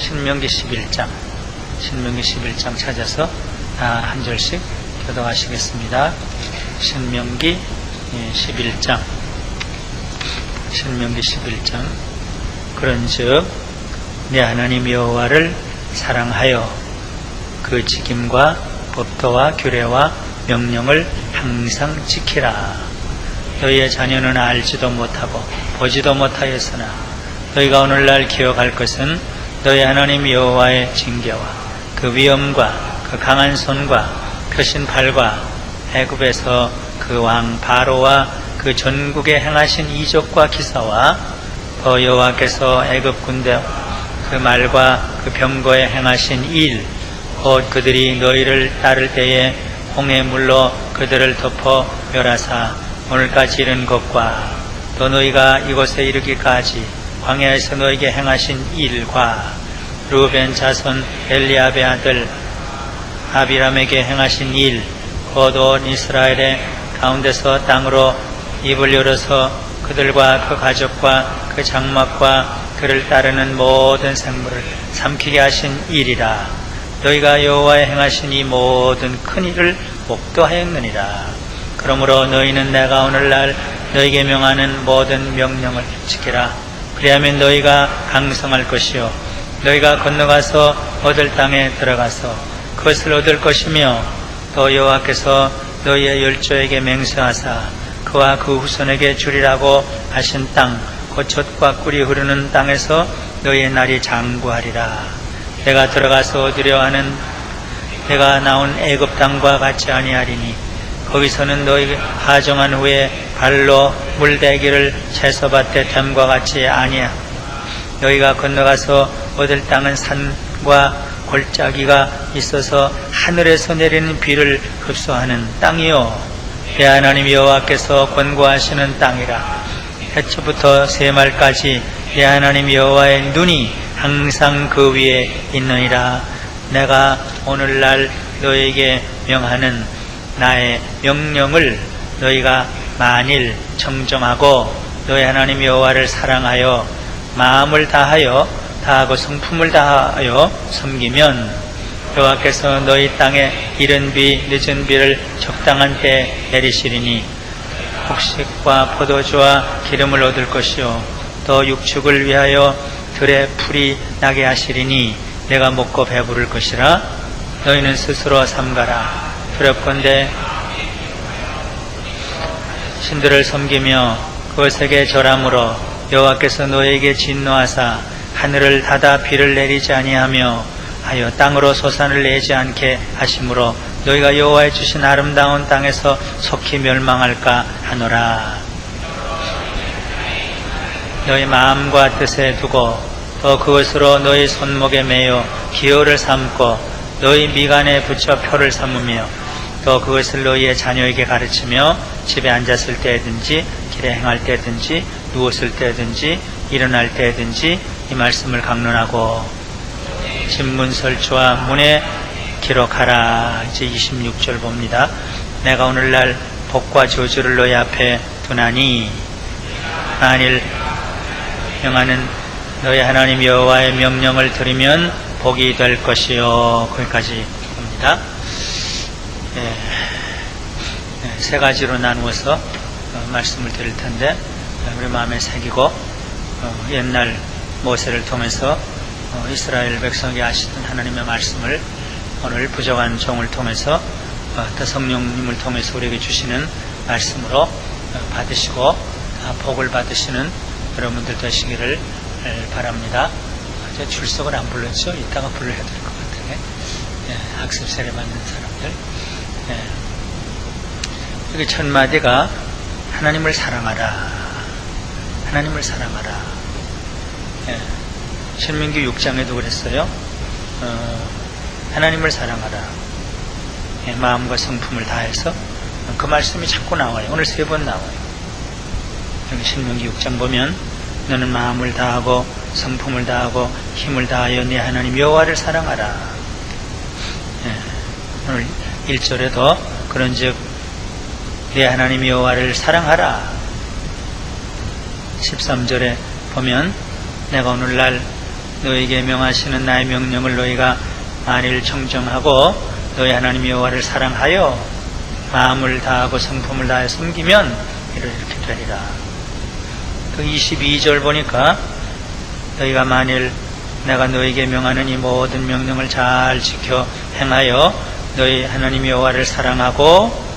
신명기 11장 찾아서 한 절씩 교독하시겠습니다. 신명기 11장. 그런즉 내 하나님 여호와를 사랑하여 그 직임과 법도와 규례와 명령을 항상 지키라. 너희의 자녀는 알지도 못하고 보지도 못하였으나 너희가 오늘날 기억할 것은 너희 하나님 여호와의 징계와 그 위엄과 그 강한 손과 펴신 팔과 애굽에서 그 왕 바로와 그 전국에 행하신 이적과 기사와 또 여호와께서 애굽 군대 그 말과 그 병거에 행하신 일, 곧 그들이 너희를 따를 때에 홍해 물로 그들을 덮어 멸하사 오늘까지 이른 것과 또 너희가 이곳에 이르기까지 광야에서 너희에게 행하신 일과 르우벤 자손 엘리압의 아들 아비람에게 행하신 일, 곧 온 이스라엘의 가운데서 땅으로 입을 열어서 그들과 그 가족과 그 장막과 그를 따르는 모든 생물을 삼키게 하신 일이라. 너희가 여호와의 행하신 이 모든 큰 일을 목도하였느니라. 그러므로 너희는 내가 오늘날 너희에게 명하는 모든 명령을 지키라. 그리하면 너희가 강성할 것이요 너희가 건너가서 얻을 땅에 들어가서 그것을 얻을 것이며, 또 여호와께서 너희의 열조에게 맹세하사 그와 그 후손에게 주리라고 하신 땅, 곧 젖과 꿀이 흐르는 땅에서 너희의 날이 장구하리라. 내가 들어가서 얻으려 하는 내가 나온 애굽 땅과 같이 아니하리니 거기서는 너희 하정한 후에 발로 물대기를 채소밭에 댐과 같이 아니야. 너희가 건너가서 얻을 땅은 산과 골짜기가 있어서 하늘에서 내리는 비를 흡수하는 땅이요 내 하나님 여호와께서 권고하시는 땅이라. 해초부터 새말까지 내 하나님 여호와의 눈이 항상 그 위에 있느니라. 내가 오늘날 너희에게 명하는 나의 명령을 너희가 만일 청정하고 너희 하나님 여호와를 사랑하여 마음을 다하고 성품을 다하여 섬기면 여호와께서 너희 땅에 이른 비 늦은 비를 적당한 때에 내리시리니 곡식과 포도주와 기름을 얻을 것이요 또 육축을 위하여 들에 풀이 나게 하시리니 내가 먹고 배부를 것이라. 너희는 스스로 삼가라. 두렵건대 신들을 섬기며 그것에게 절함으로 여호와께서 너희에게 진노하사 하늘을 닫아 비를 내리지 아니하며 하여 땅으로 소산을 내지 않게 하심으로 너희가 여호와의 주신 아름다운 땅에서 속히 멸망할까 하노라. 너희 마음과 뜻에 두고 또 그것으로 너희 손목에 매여 기호를 삼고 너희 미간에 붙여 표를 삼으며 또 그것을 너희의 자녀에게 가르치며 집에 앉았을 때든지 길에 행할 때든지 누웠을 때든지 일어날 때든지 이 말씀을 강론하고 신문설주와 문에 기록하라. 이제 26절 봅니다. 내가 오늘날 복과 저주를 너희 앞에 두나니 만일 명하는 너희 하나님 여호와의 명령을 들으면 복이 될 것이요. 거기까지 봅니다. 세 가지로 나누어서 말씀을 드릴 텐데 우리 마음에 새기고 옛날 모세를 통해서 이스라엘 백성에게 하시던 하나님의 말씀을 오늘 부족한 종을 통해서 또 성령님을 통해서 우리에게 주시는 말씀으로 받으시고 복을 받으시는 여러분들 되시기를 바랍니다. 이제 출석을 안 불렀죠? 이따가 불러야 될 것 같으네. 학습 세례 받는 사람들. 여기 첫 마디가 하나님을 사랑하라. 하나님을 사랑하라. 신명기 6장에도 그랬어요. 하나님을 사랑하라. 마음과 성품을 다해서. 그 말씀이 자꾸 나와요. 오늘 3번 나와요. 여기 신명기 6장 보면 너는 마음을 다하고 성품을 다하고 힘을 다하여 네 하나님 여호와를 사랑하라. 오늘 1절에도 그런즉 네 하나님 여호와를 사랑하라. 13절에 보면 내가 오늘날 너에게 명하시는 나의 명령을 너희가 만일 청정하고 너희 하나님 여호와를 사랑하여 마음을 다하고 성품을 다해 섬기면 이렇게 되리라. 그 22절 보니까 너희가 만일 내가 너에게 명하는 이 모든 명령을 잘 지켜 행하여 너희 하나님 여호와를 사랑하고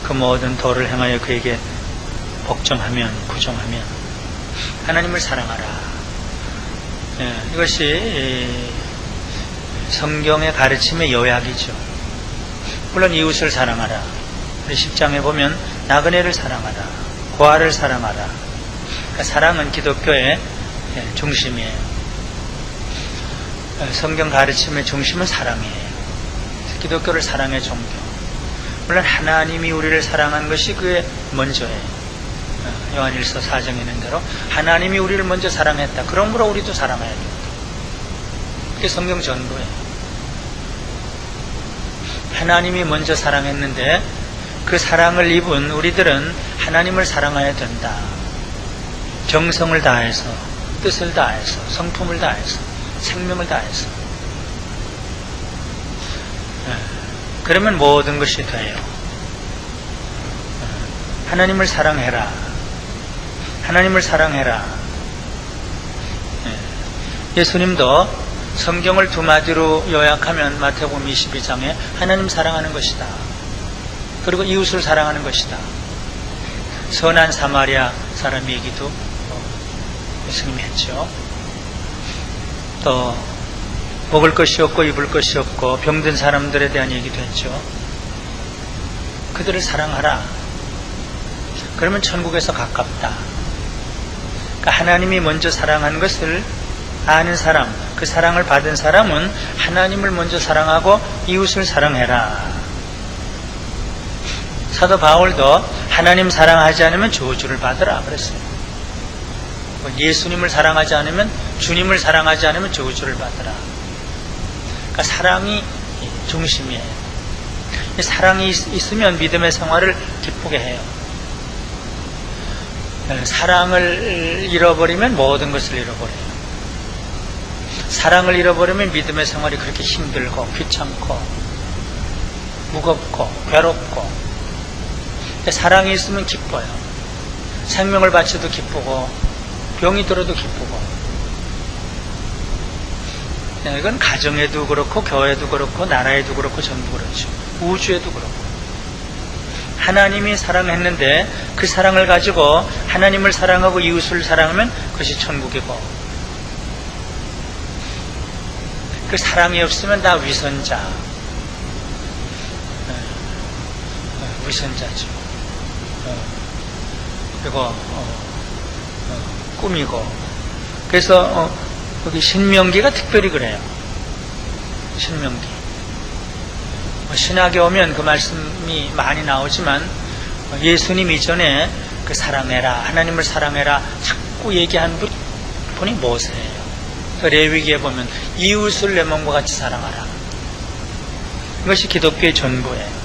그 모든 도를 행하여 그에게 복종하면 구종하면 하나님을 사랑하라. 이것이 성경의 가르침의 요약이죠. 물론 이웃을 사랑하라. 우리 10장에 보면 나그네를 사랑하라. 고아를 사랑하라. 그러니까 사랑은 기독교의 중심이에요. 성경 가르침의 중심은 사랑이에요. 기독교를 사랑의 종교. 물론 하나님이 우리를 사랑한 것이 그게 먼저예요. 요한일서 4장에 있는 대로 하나님이 우리를 먼저 사랑했다. 그러므로 우리도 사랑해야 된다. 그게 성경 전부예요. 하나님이 먼저 사랑했는데 그 사랑을 입은 우리들은 하나님을 사랑해야 된다. 정성을 다해서, 뜻을 다해서, 성품을 다해서, 생명을 다해서. 그러면 모든 것이 돼요. 하나님을 사랑해라. 하나님을 사랑해라. 예수님도 성경을 두 마디로 요약하면 마태복음 22장에 하나님 사랑하는 것이다. 그리고 이웃을 사랑하는 것이다. 선한 사마리아 사람 얘기도 예수님이 했죠. 또 먹을 것이 없고 입을 것이 없고 병든 사람들에 대한 얘기도 했죠. 그들을 사랑하라. 그러면 천국에서 가깝다. 그러니까 하나님이 먼저 사랑한 것을 아는 사람, 그 사랑을 받은 사람은 하나님을 먼저 사랑하고 이웃을 사랑해라. 사도 바울도 하나님 사랑하지 않으면 저주를 받으라 그랬어요. 예수님을 사랑하지 않으면, 주님을 사랑하지 않으면 저주를 받으라. 그러니까 사랑이 중심이에요. 사랑이 있으면 믿음의 생활을 기쁘게 해요. 사랑을 잃어버리면 모든 것을 잃어버려요. 사랑을 잃어버리면 믿음의 생활이 그렇게 힘들고 귀찮고 무겁고 괴롭고. 사랑이 있으면 기뻐요. 생명을 바쳐도 기쁘고 병이 들어도 기쁘고. 이건 가정에도 그렇고 교회도 그렇고 나라에도 그렇고 전부 그렇죠. 우주에도 그렇고. 하나님이 사랑했는데 그 사랑을 가지고 하나님을 사랑하고 이웃을 사랑하면 그것이 천국이고, 그 사랑이 없으면 다 위선자. 위선자죠. 그리고 꾸미고. 그래서 여기 신명기가 특별히 그래요. 신명기. 신학에 오면 그 말씀이 많이 나오지만 예수님 이전에 그 사랑해라, 하나님을 사랑해라 자꾸 얘기한 분이 모세예요. 그 레위기에 보면 이웃을 내 몸과 같이 사랑하라. 이것이 기독교의 전부예요.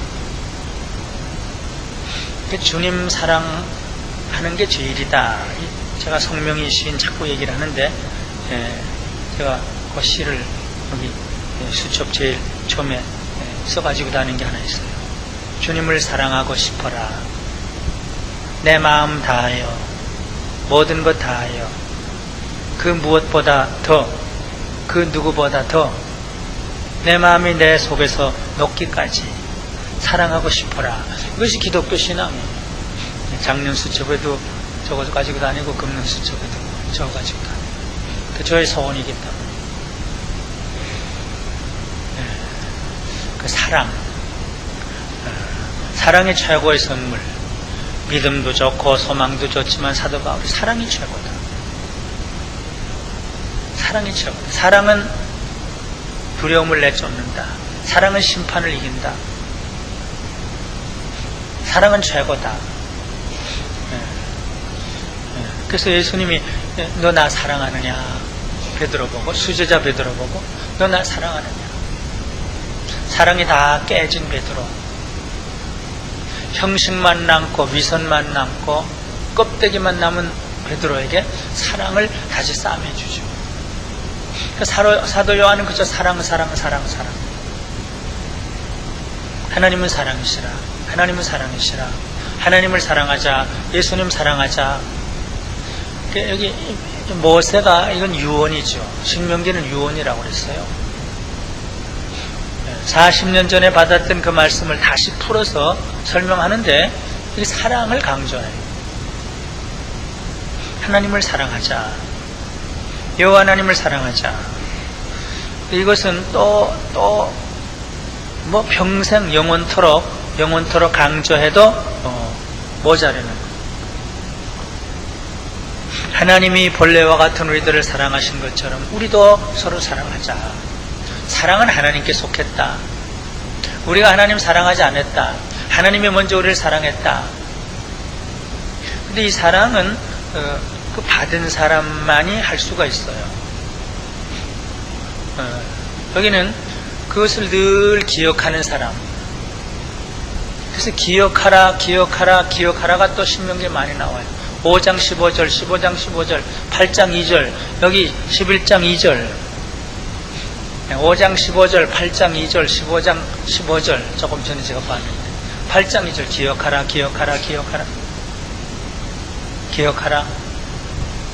주님 사랑하는 게 제일이다. 제가 성명희 시인 자꾸 얘기를 하는데, 제가 그 시를 여기 수첩 제일 처음에 써가지고 다니는 게 하나 있어요. 주님을 사랑하고 싶어라. 내 마음 다하여, 모든 것 다하여, 그 무엇보다 더, 그 누구보다 더 내 마음이 내 속에서 녹기까지 사랑하고 싶어라. 이것이 기독교 신앙이에요. 작년 수첩에도 저거 가지고 다니고 금년 수첩에도 저거 가지고 다니고. 저의 소원이기 때문에. 그 사랑, 사랑이 최고의 선물. 믿음도 좋고 소망도 좋지만 사도 바울이 사랑이 최고다. 사랑이 최고다. 사랑은 두려움을 내쫓는다. 사랑은 심판을 이긴다. 사랑은 최고다. 그래서 예수님이 너 나 사랑하느냐 베드로 보고, 수제자 베드로 보고 너 나 사랑하느냐. 사랑이 다 깨진 베드로, 형식만 남고 위선만 남고 껍데기만 남은 베드로에게 사랑을 다시 싸매주죠. 사도 요한은 그저 사랑. 하나님은 사랑이시라. 하나님은 사랑이시라. 하나님을 사랑하자. 예수님 사랑하자. 여기 모세가 이건 유언이죠. 신명기는 유언이라고 그랬어요. 40년 전에 받았던 그 말씀을 다시 풀어서 설명하는데 이 사랑을 강조해요. 하나님을 사랑하자. 여호와 하나님을 사랑하자. 이것은 또 뭐 평생 영원토록 강조해도 모자라는 거예요. 하나님이 본래와 같은 우리들을 사랑하신 것처럼 우리도 서로 사랑하자. 사랑은 하나님께 속했다. 우리가 하나님 사랑하지 않았다. 하나님이 먼저 우리를 사랑했다. 근데 이 사랑은 그 받은 사람만이 할 수가 있어요. 여기는 그것을 늘 기억하는 사람. 그래서 기억하라가 또 신명기에 많이 나와요. 5장 15절, 15장 15절, 8장 2절, 여기 11장 2절, 5장 15절, 8장 2절, 15장 15절, 조금 전에 제가 봤는데 8장 2절 기억하라.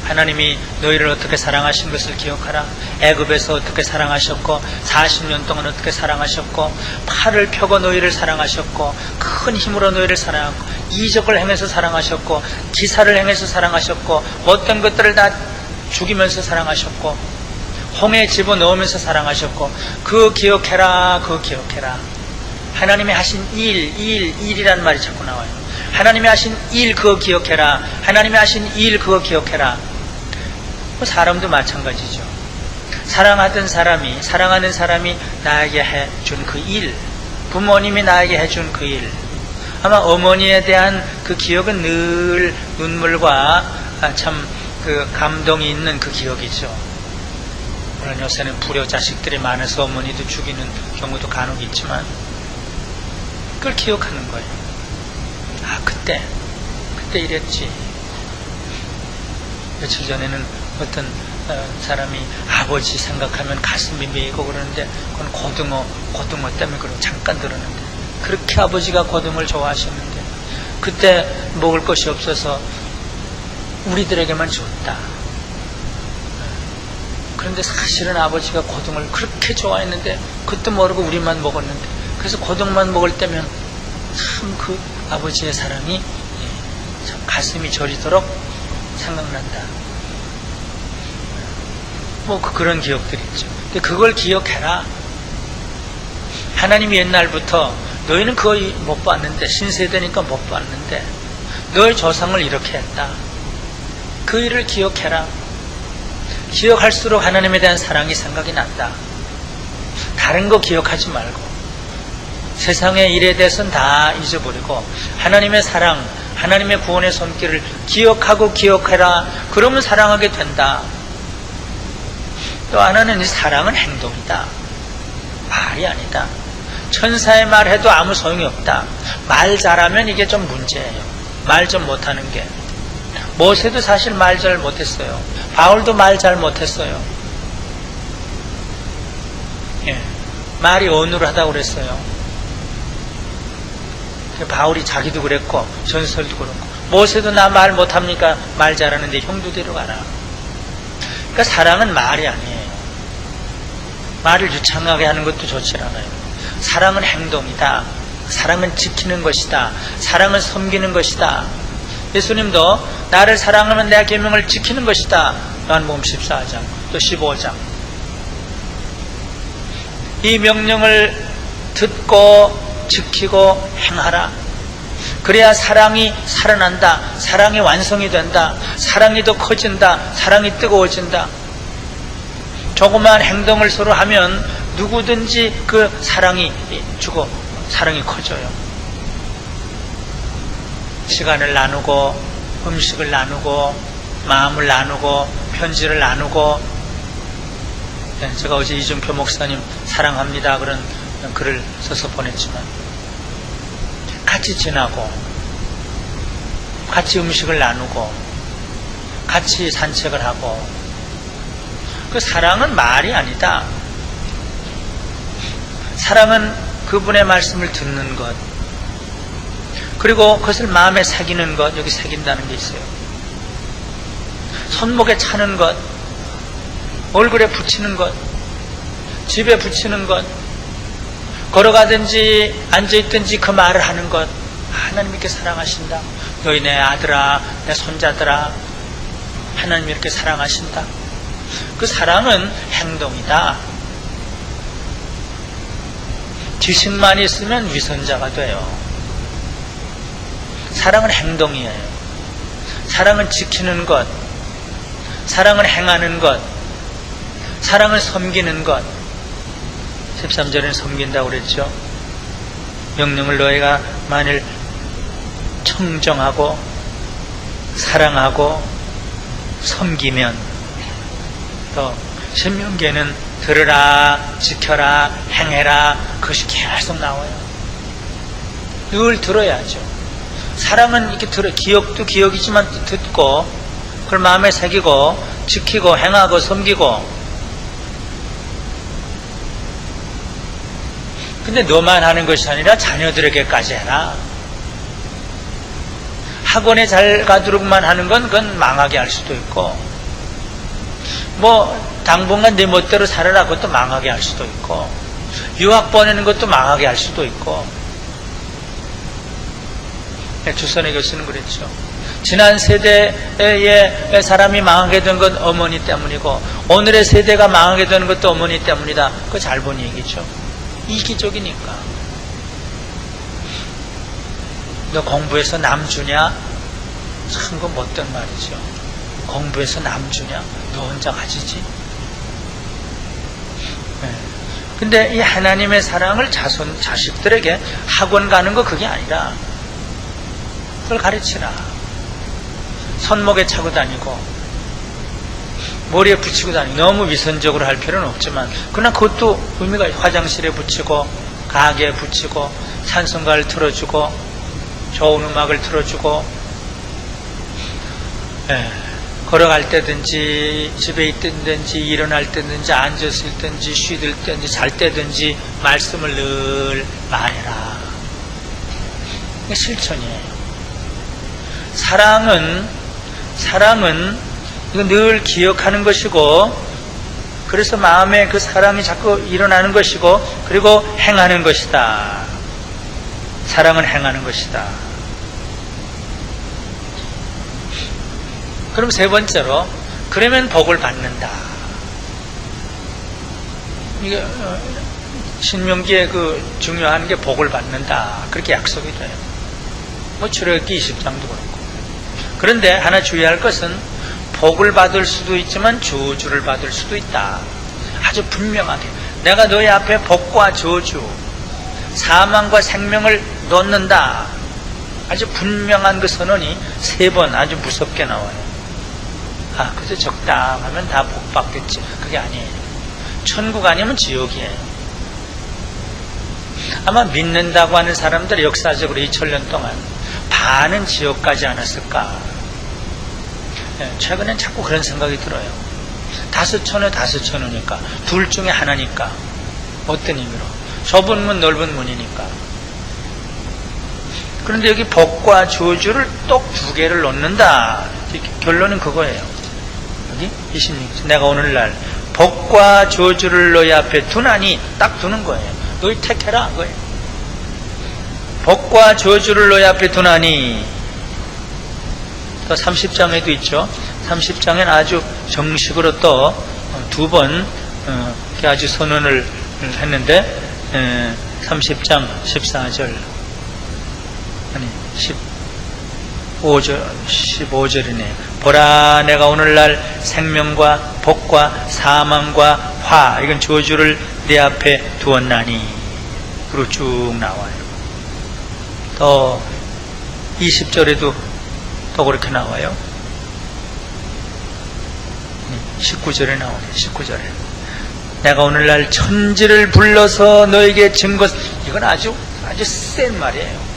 하나님이 너희를 어떻게 사랑하신 것을 기억하라. 애굽에서 어떻게 사랑하셨고 40년 동안 어떻게 사랑하셨고 팔을 펴고 너희를 사랑하셨고 큰 힘으로 너희를 사랑하고 이적을 행해서 사랑하셨고 기사를 행해서 사랑하셨고 못된 것들을 다 죽이면서 사랑하셨고 홍해에 집어넣으면서 사랑하셨고 그거 기억해라. 하나님이 하신 일이란 말이 자꾸 나와요. 하나님이 하신 일 그거 기억해라. 하나님이 하신 일 그거 기억해라. 사람도 마찬가지죠. 사랑하는 사람이 나에게 해준 그 일, 부모님이 나에게 해준 그 일, 아마 어머니에 대한 그 기억은 늘 눈물과 참 그 감동이 있는 그 기억이죠. 물론 요새는 불효 자식들이 많아서 어머니도 죽이는 경우도 간혹 있지만 그걸 기억하는 거예요. 그때 이랬지. 며칠 전에는 어떤 사람이 아버지 생각하면 가슴이 메이고 그러는데 그건 고등어 때문에 그러고 잠깐 들었는데 그렇게 아버지가 고등어를 좋아하셨는데 그때 먹을 것이 없어서 우리들에게만 줬다. 그런데 사실은 아버지가 고등어를 그렇게 좋아했는데 그것도 모르고 우리만 먹었는데 그래서 고등어만 먹을 때면 참 그 아버지의 사랑이 참 가슴이 저리도록 생각난다. 뭐 그런 기억들이 있죠. 근데 그걸 기억해라. 하나님이 옛날부터 너희는 그거 못 봤는데 신세대니까 못 봤는데 너희 조상을 이렇게 했다. 그 일을 기억해라. 기억할수록 하나님에 대한 사랑이 생각이 난다. 다른 거 기억하지 말고 세상의 일에 대해서는 다 잊어버리고 하나님의 사랑, 하나님의 구원의 손길을 기억하고 기억해라. 그러면 사랑하게 된다. 또 하나는 이 사랑은 행동이다. 말이 아니다. 천사의 말해도 아무 소용이 없다. 말 잘하면 이게 좀 문제예요. 말 좀 못하는 게. 모세도 사실 말 잘 못했어요. 바울도 말 잘 못했어요. 말이 어눌하다고 그랬어요. 바울이 자기도 그랬고 전설도 그렇고 모세도 나 말 못합니까? 말 잘하는데 형도 데려가라. 그러니까 사랑은 말이 아니에요. 말을 유창하게 하는 것도 좋지 않아요. 사랑은 행동이다. 사랑은 지키는 것이다. 사랑은 섬기는 것이다. 예수님도 나를 사랑하면 내 계명을 지키는 것이다. 요한복음 14장 또 15장 이 명령을 듣고 지키고 행하라. 그래야 사랑이 살아난다. 사랑이 완성이 된다. 사랑이 더 커진다. 사랑이 뜨거워진다. 조그마한 행동을 서로 하면 누구든지 그 사랑이 주고 사랑이 커져요. 시간을 나누고 음식을 나누고 마음을 나누고 편지를 나누고 제가 어제 이준표 목사님 사랑합니다 그런 글을 써서 보냈지만 같이 지나고 같이 음식을 나누고 같이 산책을 하고 그 사랑은 말이 아니다. 사랑은 그분의 말씀을 듣는 것, 그리고 그것을 마음에 새기는 것. 여기 새긴다는 게 있어요. 손목에 차는 것, 얼굴에 붙이는 것, 집에 붙이는 것, 걸어가든지 앉아있든지 그 말을 하는 것. 하나님 이렇게 사랑하신다. 너희 내 아들아, 내 손자들아, 하나님 이렇게 사랑하신다. 그 사랑은 행동이다. 지식만 있으면 위선자가 돼요. 사랑은 행동이에요. 사랑은 지키는 것, 사랑은 행하는 것, 사랑은 섬기는 것. 13절에는 섬긴다고 그랬죠. 명령을 너희가 만일 청정하고 사랑하고 섬기면, 또 신명기에는 들으라, 지켜라, 행해라, 그것이 계속 나와요. 늘 들어야죠. 사랑은 이렇게 기억도 기억이지만 듣고 그걸 마음에 새기고 지키고 행하고 섬기고. 근데 너만 하는 것이 아니라 자녀들에게까지 해라. 학원에 잘 가도록만 하는 건 그건 망하게 할 수도 있고, 뭐 당분간 내 멋대로 살아라, 그것도 망하게 할 수도 있고, 유학 보내는 것도 망하게 할 수도 있고. 주선의 교수는 그랬죠. 지난 세대의 사람이 망하게 된 건 어머니 때문이고 오늘의 세대가 망하게 되는 것도 어머니 때문이다. 그거 잘 본 얘기죠. 이기적이니까. 너 공부해서 남 주냐? 참 그 못된 말이죠. 공부해서 남 주냐? 너 혼자 가지지? 근데 이 하나님의 사랑을 자식들에게 학원 가는 거 그게 아니라 그걸 가르치라. 손목에 차고 다니고 머리에 붙이고 다니고 너무 위선적으로 할 필요는 없지만, 그러나 그것도 의미가 있어요. 화장실에 붙이고 가게에 붙이고 찬송가를 틀어주고 좋은 음악을 틀어주고, 걸어갈 때든지 집에 있든지 일어날 때든지 앉았을 때든지 쉬들 때든지 잘 때든지 말씀을 늘 말해라. 이게 실천이에요. 사랑은 이거 늘 기억하는 것이고, 그래서 마음에 그 사랑이 자꾸 일어나는 것이고, 그리고 행하는 것이다. 사랑은 행하는 것이다. 그럼 세 번째로, 그러면 복을 받는다. 이게 신명기에 그 중요한 게 복을 받는다. 그렇게 약속이 돼요. 뭐 출애굽기 20장도 그렇고. 그런데 하나 주의할 것은 복을 받을 수도 있지만 저주를 받을 수도 있다. 아주 분명하게 내가 너희 앞에 복과 저주, 사망과 생명을 놓는다. 아주 분명한 그 선언이 3번 아주 무섭게 나와요. 그저 적당하면 다 복 받겠지. 그게 아니에요. 천국 아니면 지옥이에요. 아마 믿는다고 하는 사람들 역사적으로 2000년 동안 반은 지옥 가지 않았을까. 최근엔 자꾸 그런 생각이 들어요. 5천호니까 둘 중에 하나니까. 어떤 의미로? 좁은 문 넓은 문이니까. 그런데 여기 복과 저주를 똑 2개를 놓는다. 결론은 그거예요. 여기 26절 내가 오늘날 복과 저주를 너희 앞에 두나니, 딱 두는 거예요. 너희 택해라 그거예요. 복과 저주를 너희 앞에 두나니. 또 30장에도 있죠. 30장엔 아주 정식으로 또 2번 아주 선언을 했는데, 30장 14절 아니 15절이네. 보라 내가 오늘날 생명과 복과 사망과 화, 이건 저주를 내 앞에 두었나니. 그리고 쭉 나와요. 또 20절에도 또 그렇게 나와요. 19절에 나오네. 19절에 내가 오늘날 천지를 불러서 너에게 증거. 이건 아주 센 말이에요.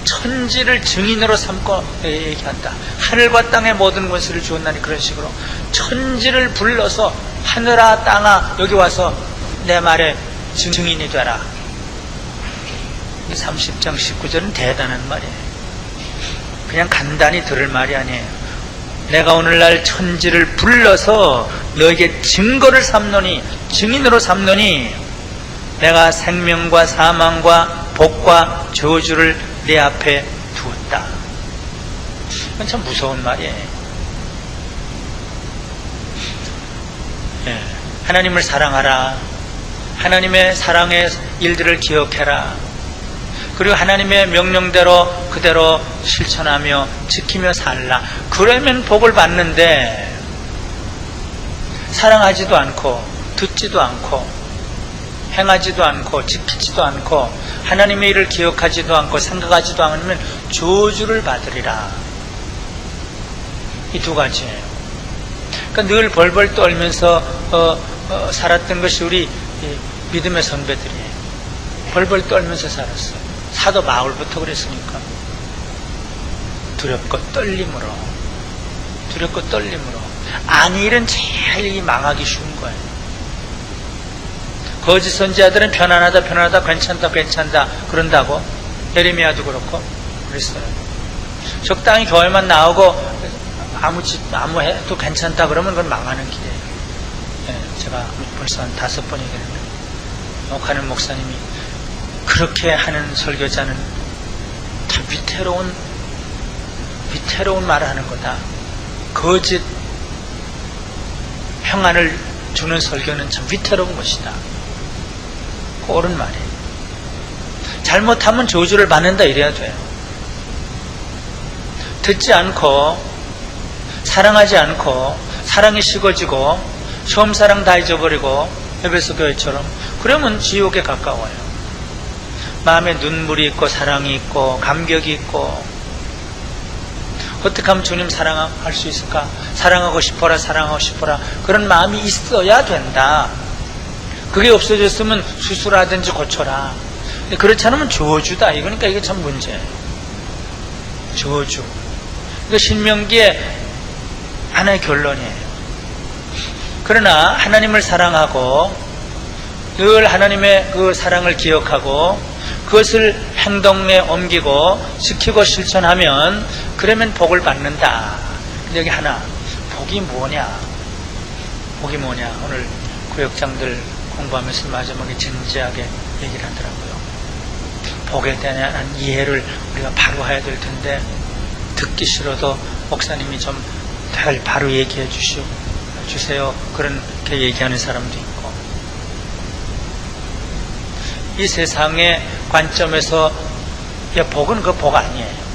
천지를 증인으로 삼고 얘기한다. 하늘과 땅의 모든 권세를 주었나니. 그런 식으로 천지를 불러서 하늘아 땅아 여기 와서 내 말에 증인이 되라. 30장 19절은 대단한 말이에요. 그냥 간단히 들을 말이 아니에요. 내가 오늘날 천지를 불러서 너에게 증거를 삼노니, 증인으로 삼노니 내가 생명과 사망과 복과 저주를 내 앞에 두었다. 이건 참 무서운 말이에요. 예, 하나님을 사랑하라. 하나님의 사랑의 일들을 기억해라. 그리고 하나님의 명령대로 그대로 실천하며 지키며 살라. 그러면 복을 받는데 사랑하지도 않고 듣지도 않고 행하지도 않고 지키지도 않고 하나님의 일을 기억하지도 않고 생각하지도 않으면 저주를 받으리라. 이 두 가지예요. 그러니까 늘 벌벌 떨면서 살았던 것이 우리 믿음의 선배들이에요. 벌벌 떨면서 살았어. 사도 바울부터 그랬으니까. 두렵고 떨림으로. 아니 일은 제일 망하기 쉬운 거예요. 거짓 선지자들은 편안하다 괜찮다 그런다고. 예레미야도 그렇고 그랬어요. 적당히 교회만 나오고 아무 해도 괜찮다 그러면 그건 망하는 길이에요. 예, 제가 벌써 한 5번 얘기했는데 옥하는 목사님이 그렇게 하는 설교자는 다 위태로운 말을 하는 거다. 거짓 평안을 주는 설교는 참 위태로운 것이다. 옳은 말이에요. 잘못하면 저주를 받는다 이래야 돼요. 듣지 않고 사랑하지 않고 사랑이 식어지고 처음 사랑 다 잊어버리고 에베소 교회처럼 그러면 지옥에 가까워요. 마음에 눈물이 있고 사랑이 있고 감격이 있고 어떻게 하면 주님 사랑할 수 있을까? 사랑하고 싶어라 그런 마음이 있어야 된다. 그게 없어졌으면 수술하든지 고쳐라. 그렇지 않으면 저주다. 그러니까 이게 참 문제예요. 저주. 이거 신명기의 하나의 결론이에요. 그러나 하나님을 사랑하고 늘 하나님의 그 사랑을 기억하고 그것을 행동에 옮기고 지키고 실천하면 그러면 복을 받는다. 근데 여기 하나, 복이 뭐냐? 오늘 구역장들 공부하면서 마지막에 진지하게 얘기를 하더라고요. 복에 대한 이해를 우리가 바로 해야 될 텐데 듣기 싫어도 목사님이 좀 바로 얘기해 주세요. 그렇게 얘기하는 사람도 있고. 이 세상의 관점에서 복은 그 복 아니에요.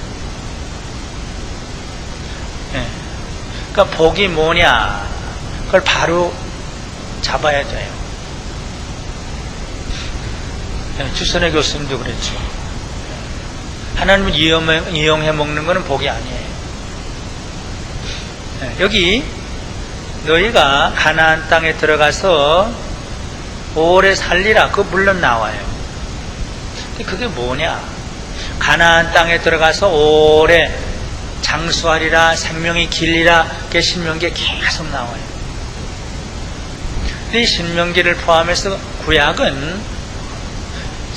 네. 그러니까 복이 뭐냐? 그걸 바로 잡아야 돼요. 네, 주선의 교수님도 그랬죠. 하나님을 이용해 먹는 것은 복이 아니에요. 네, 여기 너희가 가나안 땅에 들어가서 오래 살리라. 그거 물론 나와요. 그게 뭐냐? 가나안 땅에 들어가서 오래 장수하리라, 생명이 길리라. 그게 신명기에 계속 나와요. 이 신명기를 포함해서 구약은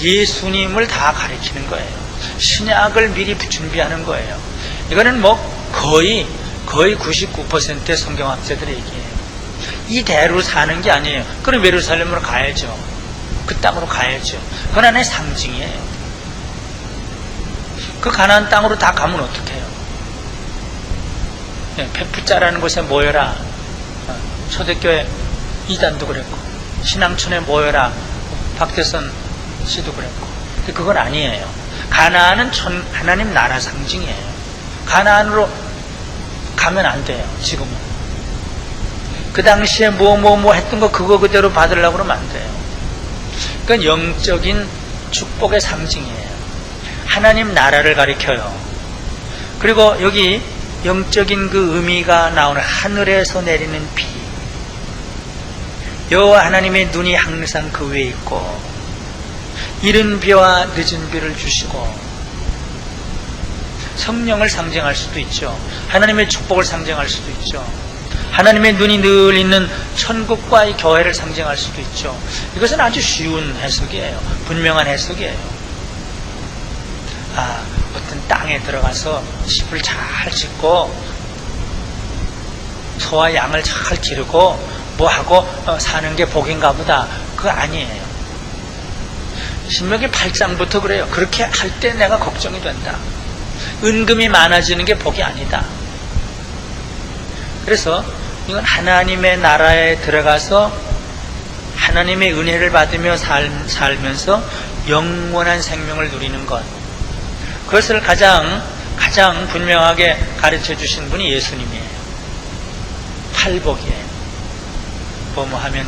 예수님을 다 가리키는 거예요. 신약을 미리 준비하는 거예요. 이거는 거의 99%의 성경학자들의 얘기예요. 이대로 사는 게 아니에요. 그럼 예루살렘으로 가야죠. 그 땅으로 가야죠. 그건 하나의 상징이에요. 그 가나안 땅으로 다 가면 어떡해요? 페푸자라는 곳에 모여라. 초대교회 이단도 그랬고, 신앙촌에 모여라. 박대선 씨도 그랬고. 근데 그건 아니에요. 가나안은 하나님 나라 상징이에요. 가나안으로 가면 안 돼요. 지금은. 그 당시에 뭐 했던 거 그거 그대로 받으려고 그러면 안 돼요. 그건 영적인 축복의 상징이에요. 하나님 나라를 가리켜요. 그리고 여기 영적인 그 의미가 나오는 하늘에서 내리는 비. 여호와 하나님의 눈이 항상 그 위에 있고 이른 비와 늦은 비를 주시고 성령을 상징할 수도 있죠. 하나님의 축복을 상징할 수도 있죠. 하나님의 눈이 늘 있는 천국과 이 교회를 상징할 수도 있죠. 이것은 아주 쉬운 해석이에요. 분명한 해석이에요. 어떤 땅에 들어가서 집을 잘 짓고 소와 양을 잘 기르고 뭐하고 사는 게 복인가 보다. 그거 아니에요. 신명기 8장부터 그래요. 그렇게 할 때 내가 걱정이 된다. 은금이 많아지는 게 복이 아니다. 그래서 이건 하나님의 나라에 들어가서 하나님의 은혜를 받으며 살면서 영원한 생명을 누리는 것. 그것을 가장 분명하게 가르쳐 주신 분이 예수님이에요. 팔복이에요. 뭐뭐 하면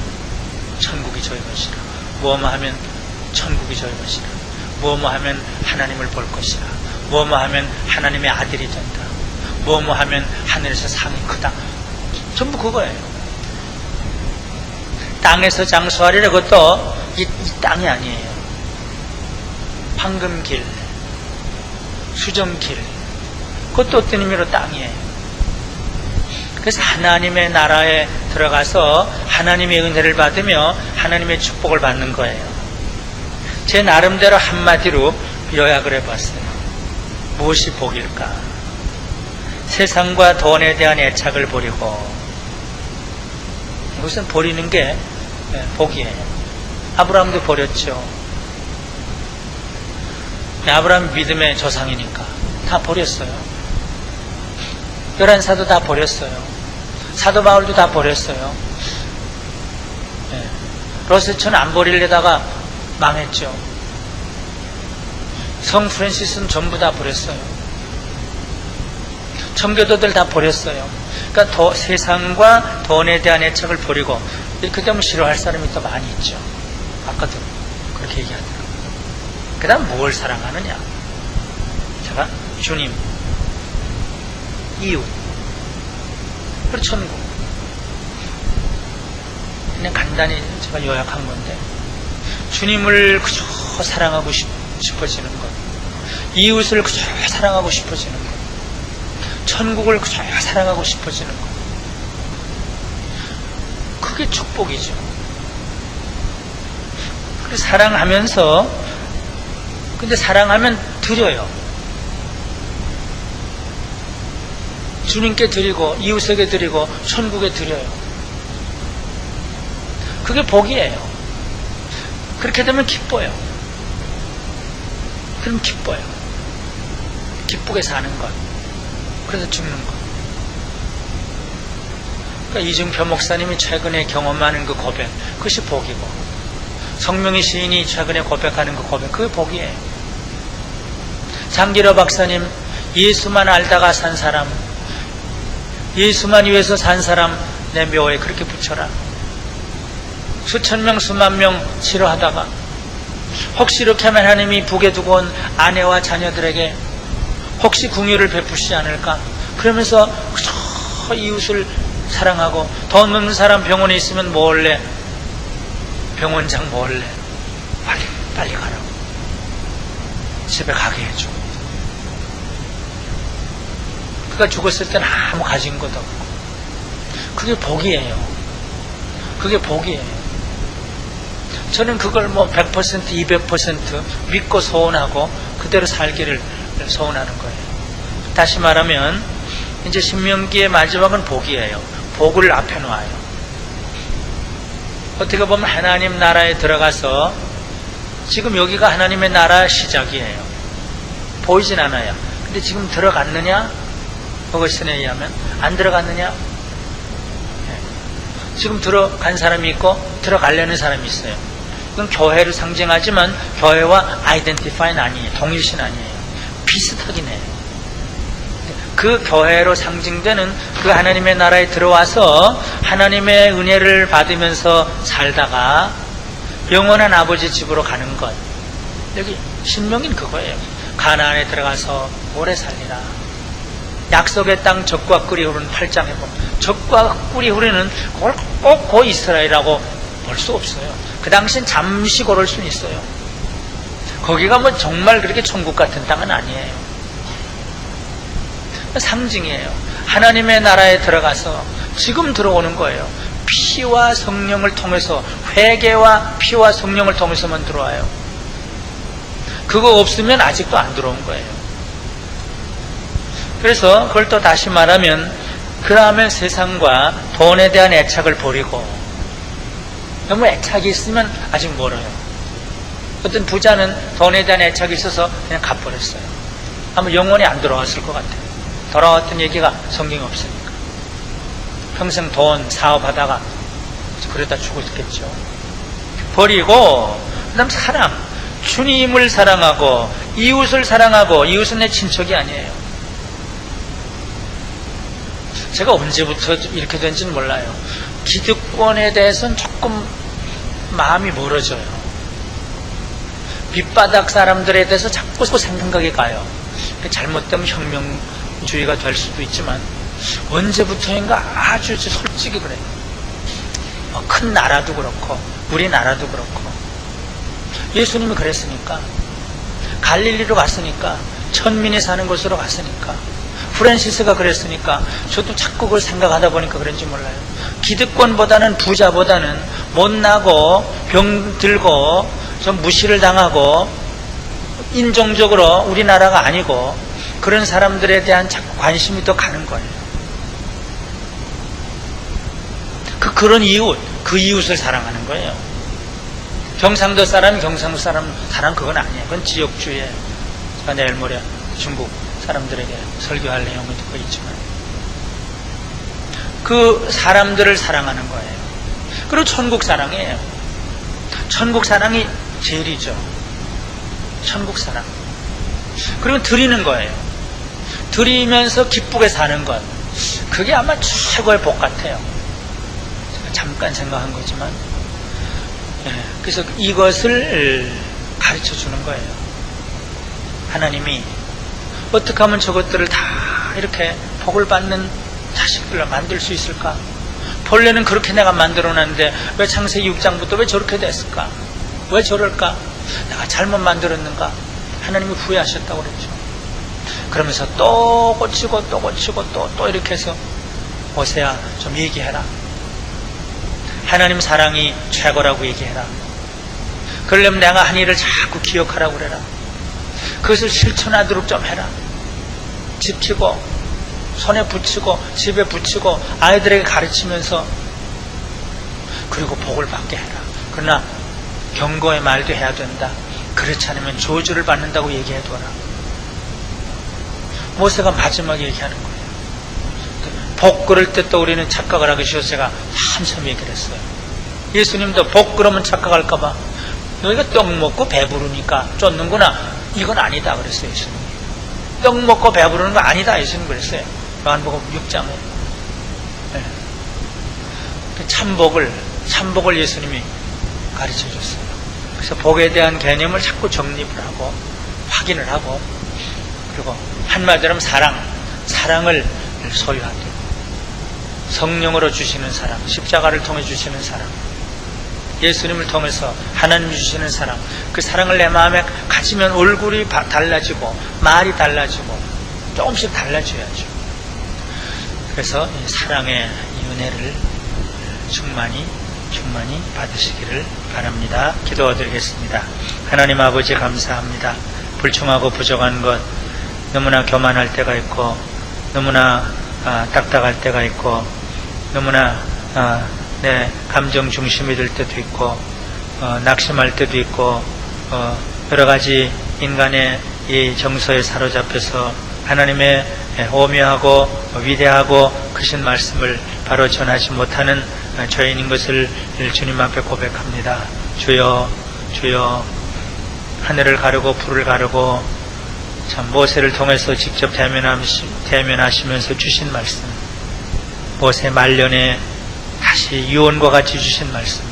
천국이 저희 것이라. 뭐뭐 하면 천국이 저희 것이라. 뭐뭐 하면 하나님을 볼 것이라. 뭐뭐 하면 하나님의 아들이 된다. 뭐뭐 하면 하늘에서 상이 크다. 전부 그거예요. 땅에서 장수하리라. 그것도 이 땅이 아니에요. 황금길, 수정길, 그것도 어떤 의미로 땅이에요. 그래서 하나님의 나라에 들어가서 하나님의 은혜를 받으며 하나님의 축복을 받는 거예요. 제 나름대로 한마디로 요약을 해봤어요. 무엇이 복일까? 세상과 돈에 대한 애착을 버리고, 이것은 버리는 게 복이에요. 아브라함도 버렸죠. 아브라함 믿음의 조상이니까 다 버렸어요. 11사도 다 버렸어요. 사도 바울도 다 버렸어요. 로스처는 안 버리려다가 망했죠. 성 프랜시스는 전부 다 버렸어요. 청교도들 다 버렸어요. 그러니까 세상과 돈에 대한 애착을 버리고, 이렇게 되면 싫어할 사람이 더 많이 있죠. 아까도 그렇게 얘기하더라고요. 그 다음 뭘 사랑하느냐? 제가 주님, 이웃, 그리고 천국. 그냥 간단히 제가 요약한 건데, 주님을 그저 사랑하고 싶어지는 것, 이웃을 그저 사랑하고 싶어지는 것, 천국을 그저 사랑하고 싶어지는 것, 그게 축복이죠. 그래서 사랑하면서, 근데 사랑하면 드려요. 주님께 드리고, 이웃에게 드리고, 천국에 드려요. 그게 복이에요. 그렇게 되면 기뻐요. 그럼 기뻐요. 기쁘게 사는 것. 그래서 죽는 것. 그러니까 이중표 목사님이 최근에 경험하는 그 고백, 그것이 복이고, 성명희 시인이 최근에 고백하는 그 고백, 그게 복이에요. 장기러 박사님, 예수만 알다가 산 사람, 예수만 위해서 산 사람 내 묘에 그렇게 붙여라. 수천 명, 수만 명 치료하다가 혹시 이렇게 하면 하나님이 북에 두고 온 아내와 자녀들에게 혹시 궁유를 베푸시지 않을까? 그러면서 저 이웃을 사랑하고, 돈 없는 사람 병원에 있으면 몰래, 병원장 몰래 빨리 가라고 집에 가게 해주고. 그가 죽었을 때는 아무 가진 것도 없고, 그게 복이에요. 그게 복이에요. 저는 그걸 100%, 200% 믿고 소원하고 그대로 살기를 소원하는 거예요. 다시 말하면 이제 신명기의 마지막은 복이에요. 복을 앞에 놓아요. 어떻게 보면 하나님 나라에 들어가서, 지금 여기가 하나님의 나라 시작이에요. 보이진 않아요. 근데 지금 들어갔느냐? 버거슨에 의하면 안 들어갔느냐? 지금 들어간 사람이 있고 들어가려는 사람이 있어요. 이건 교회를 상징하지만 교회와 아이덴티파이는 아니에요. 동일신 아니에요. 비슷하긴 해요. 그 교회로 상징되는 그 하나님의 나라에 들어와서 하나님의 은혜를 받으면서 살다가 영원한 아버지 집으로 가는 것. 여기 신명기는 그거예요. 가나안에 들어가서 오래 살리라. 약속의 땅 젖과 꿀이 흐르는 8장에 보면, 젖과 꿀이 흐르는 그걸 꼭 고 이스라엘이라고 볼 수 없어요. 그 당시엔 잠시 고를 수는 있어요. 거기가 정말 그렇게 천국 같은 땅은 아니에요. 상징이에요. 하나님의 나라에 들어가서 지금 들어오는 거예요. 피와 성령을 통해서, 회개와 피와 성령을 통해서만 들어와요. 그거 없으면 아직도 안 들어온 거예요. 그래서 그걸 또 다시 말하면, 그러면 세상과 돈에 대한 애착을 버리고, 너무 애착이 있으면 아직 멀어요. 어떤 부자는 돈에 대한 애착이 있어서 그냥 갚버렸어요. 아마 영원히 안 돌아왔을 것 같아요. 돌아왔던 얘기가 성경에 없으니까. 평생 돈, 사업하다가 그러다 죽었겠죠. 버리고, 그 다음 사랑. 주님을 사랑하고, 이웃을 사랑하고, 이웃은 내 친척이 아니에요. 제가 언제부터 이렇게 된지는 몰라요. 기득권에 대해서는 조금 마음이 멀어져요. 밑바닥 사람들에 대해서 자꾸 생각이 가요. 잘못되면 혁명주의가 될 수도 있지만, 언제부터인가 아주 솔직히 그래요. 큰 나라도 그렇고, 우리나라도 그렇고. 예수님이 그랬으니까, 갈릴리로 갔으니까, 천민이 사는 곳으로 갔으니까, 프란시스가 그랬으니까, 저도 자꾸 그걸 생각하다 보니까 그런지 몰라요. 기득권보다는, 부자보다는 못나고 병들고 좀 무시를 당하고 인종적으로 우리나라가 아니고 그런 사람들에 대한 자꾸 관심이 더 가는 거예요. 그런 이웃, 그 이웃을 사랑하는 거예요. 경상도 사람 사랑 그건 아니에요. 그건 지역주의예요. 제가 내일 모레 중국 사람들에게 설교할 내용이 더 있지만, 그 사람들을 사랑하는 거예요. 그리고 천국 사랑이에요. 천국 사랑이 제일이죠. 천국 사랑. 그리고 드리는 거예요. 드리면서 기쁘게 사는 것. 그게 아마 최고의 복 같아요. 제가 잠깐 생각한 거지만, 그래서 이것을 가르쳐 주는 거예요. 하나님이 어떻게 하면 저것들을 다 이렇게 복을 받는 자식들로 만들 수 있을까? 본래는 그렇게 내가 만들어놨는데 왜 창세기 6장부터 왜 저렇게 됐을까? 왜 저럴까? 내가 잘못 만들었는가? 하나님이 후회하셨다고 그랬죠. 그러면서 또 고치고 또 고치고 또 이렇게 해서, 호세야 좀 얘기해라. 하나님 사랑이 최고라고 얘기해라. 그러려면 내가 한 일을 자꾸 기억하라고 그래라. 그것을 실천하도록 좀 해라. 지키고 손에 붙이고 집에 붙이고 아이들에게 가르치면서, 그리고 복을 받게 해라. 그러나 경고의 말도 해야 된다. 그렇지 않으면 저주를 받는다고 얘기해둬라. 모세가 마지막에 얘기하는 거예요. 복 그럴 때 또 우리는 착각을 하기 쉬워서 제가 한참 얘기를 했어요. 예수님도 복 그러면 착각할까봐, 너희가 떡 먹고 배부르니까 쫓는구나, 이건 아니다 그랬어요. 예수님. 떡 먹고 배부르는 거 아니다 예수님 그랬어요. 요한복음 6장에. 네. 참복을 예수님이 가르쳐 줬어요. 그래서 복에 대한 개념을 자꾸 정립을 하고 확인을 하고, 그리고 한마디로 하면 사랑을 소유하도록, 성령으로 주시는 사랑, 십자가를 통해 주시는 사랑, 예수님을 통해서 하나님이 주시는 사랑, 그 사랑을 내 마음에 가지면 얼굴이 달라지고 말이 달라지고 조금씩 달라져야죠. 그래서 이 사랑의 은혜를 충만히 받으시기를 바랍니다. 기도드리겠습니다. 하나님 아버지 감사합니다. 불충하고 부족한 것, 너무나 교만할 때가 있고, 너무나 딱딱할 때가 있고, 너무나 내 감정 중심이 될 때도 있고, 낙심할 때도 있고, 여러 가지 인간의 이 정서에 사로잡혀서 하나님의 오묘하고 위대하고 크신 말씀을 바로 전하지 못하는 죄인인 것을 주님 앞에 고백합니다. 주여, 주여, 하늘을 가르고 불을 가르고 참 모세를 통해서 직접 대면하시면서 주신 말씀, 모세 말년에 다시 유언과 같이 주신 말씀,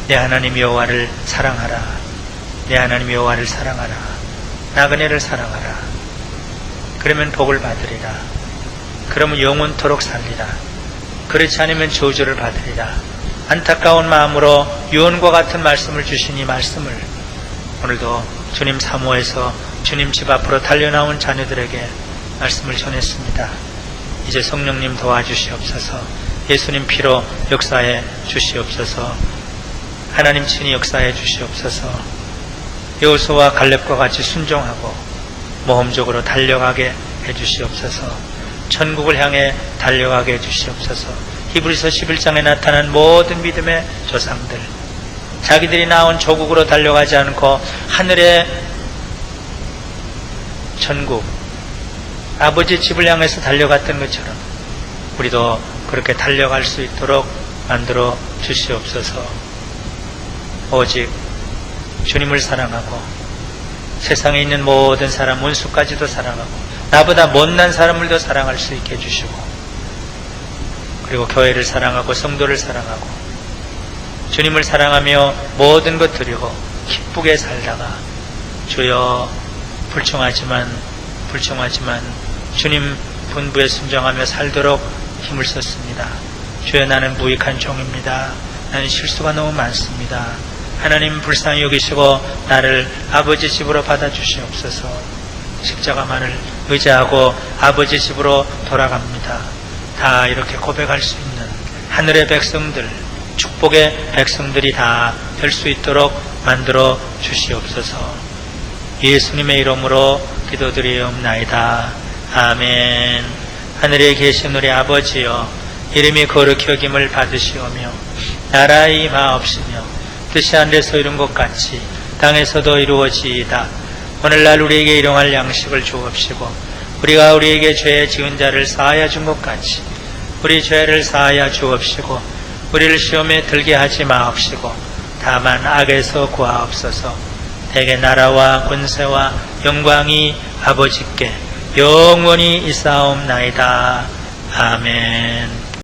내 하나님 여호와를 사랑하라, 내 하나님 여호와를 사랑하라, 나그네를 사랑하라. 그러면 복을 받으리라. 그러면 영원토록 살리라. 그렇지 않으면 저주를 받으리라. 안타까운 마음으로 유언과 같은 말씀을 주신 이 말씀을 오늘도 주님 사모해서 주님 집 앞으로 달려나온 자녀들에게 말씀을 전했습니다. 이제 성령님 도와주시옵소서. 예수님 피로 역사해 주시옵소서. 하나님 친히 역사해 주시옵소서. 여호수아와 갈렙과 같이 순종하고 모험적으로 달려가게 해 주시옵소서. 천국을 향해 달려가게 해 주시옵소서. 히브리서 11장에 나타난 모든 믿음의 조상들, 자기들이 나온 조국으로 달려가지 않고 하늘의 천국, 아버지 집을 향해서 달려갔던 것처럼 우리도 그렇게 달려갈 수 있도록 만들어 주시옵소서. 오직 주님을 사랑하고 세상에 있는 모든 사람, 원수까지도 사랑하고 나보다 못난 사람들도 사랑할 수 있게 해주시고, 그리고 교회를 사랑하고 성도를 사랑하고 주님을 사랑하며 모든 것 드리고 기쁘게 살다가 주여 불충하지만 주님 분부에 순종하며 살도록 힘을 썼습니다. 주여 나는 무익한 종입니다. 나는 실수가 너무 많습니다. 하나님 불쌍히 여기시고 나를 아버지 집으로 받아주시옵소서. 십자가만을 의지하고 아버지 집으로 돌아갑니다. 다 이렇게 고백할 수 있는 하늘의 백성들, 축복의 백성들이 다 될 수 있도록 만들어 주시옵소서. 예수님의 이름으로 기도드리옵나이다. 아멘. 하늘에 계신 우리 아버지여, 이름이 거룩히 여김을 받으시오며 나라의 임하옵시며 뜻이 하늘에서 이룬 것 같이 땅에서도 이루어지이다. 오늘날 우리에게 일용할 양식을 주옵시고 우리가 우리에게 죄 지은 자를 사하여 준 것 같이 우리 죄를 사하여 주옵시고 우리를 시험에 들게 하지 마옵시고 다만 악에서 구하옵소서. 대개 나라와 권세와 영광이 아버지께 영원히 있사옵나이다. 아멘.